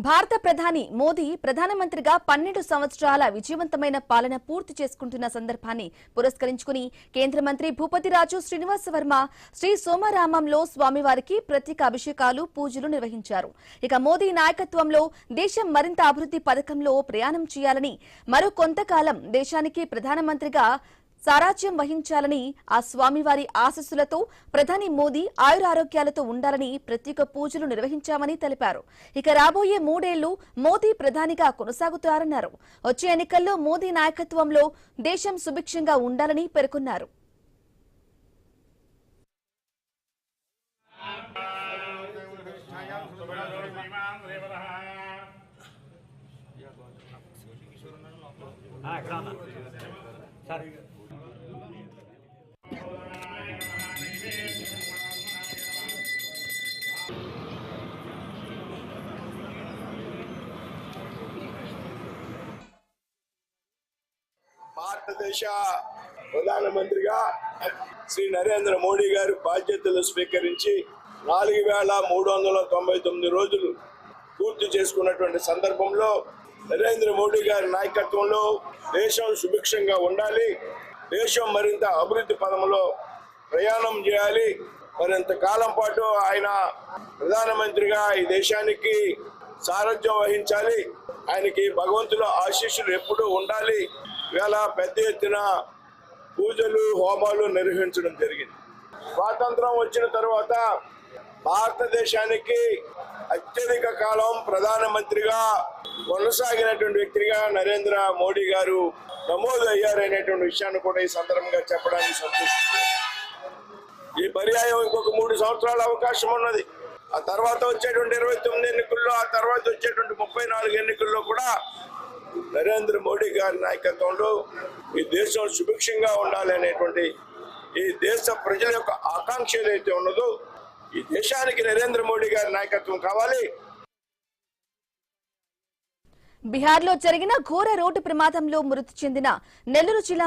భారత ప్రధాని మోదీ ప్రధానమంత్రిగా 12 సంవత్సరాల విజయవంతమైన పాలన పూర్తి చేసుకుంటున్న సందర్భాన్ని పురస్కరించుకుని కేంద్ర మంత్రి భూపతిరాజు శ్రీనివాస వర్మ శ్రీ సోమరామంలో స్వామివారికి ప్రత్యేక అభిషేకాలు పూజలు నిర్వహించారు. ఇక మోదీ నాయకత్వంలో దేశం మరింత అభివృద్ధి పథకంలో ప్రయాణం చేయాలని, మరో కొంతకాలం దేశానికి ప్రధానమంత్రిగా సారాజ్యం వహించాలని, ఆ స్వామివారి ఆశీస్సులతో ప్రధాని మోదీ ఆయురారోగ్యాలతో ఉండాలని ప్రత్యేక పూజలు నిర్వహించామని తెలిపారు. ఇక రాబోయే 3 ఏళ్లు మోదీ ప్రధానిగా కొనసాగుతారన్నారు. వచ్చే ఎన్నికల్లో మోదీ నాయకత్వంలో దేశం సుభిక్షంగా ఉండాలని పేర్కొన్నారు. భారతదేశ ప్రధానమంత్రిగా శ్రీ నరేంద్ర మోడీ గారు బాధ్యతలు స్వీకరించి 4399 రోజులు పూర్తి చేసుకున్నటువంటి సందర్భంలో నరేంద్ర మోడీ గారి నాయకత్వంలో దేశం సుభిక్షంగా ఉండాలి, దేశం మరింత అభివృద్ధి పథంలో ప్రయాణం చేయాలి. మరింత కాలం పాటు ఆయన ప్రధానమంత్రిగా ఈ దేశానికి సారథ్యం వహించాలి. ఆయనకి భగవంతుల ఆశీస్సులు ఎప్పుడూ ఉండాలి. ఇవాళ పెద్ద ఎత్తున పూజలు హోమాలు నిర్వహించడం జరిగింది. స్వాతంత్రం వచ్చిన తర్వాత భారతదేశానికి అత్యధిక కాలం ప్రధానమంత్రిగా కొనసాగినటువంటి వ్యక్తిగా నరేంద్ర మోడీ గారు నమోదు అయ్యారనేటువంటి విషయాన్ని కూడా ఈ సందర్భంగా చెప్పడానికి సంతోషిస్తుంది. ఈ పర్యాయం ఇంకొక 3 సంవత్సరాల అవకాశం ఉన్నది. ఆ తర్వాత వచ్చేటువంటి 29 ఎన్నికల్లో, ఆ తర్వాత వచ్చేటువంటి 34 ఎన్నికల్లో కూడా నరేంద్ర మోడీ గారి నాయకత్వంలో ఈ దేశం సుభిక్షంగా ఉండాలి అనేటువంటి ఈ దేశ ప్రజల యొక్క ఆకాంక్ష ఏదైతే ఉన్నదో, ఈ దేశానికి నరేంద్ర మోడీ గారి నాయకత్వం కావాలి. బీహార్లో జరిగిన ఘోర రోడ్డు ప్రమాదంలో మృతి చెందిన నెల్లూరు జిల్లా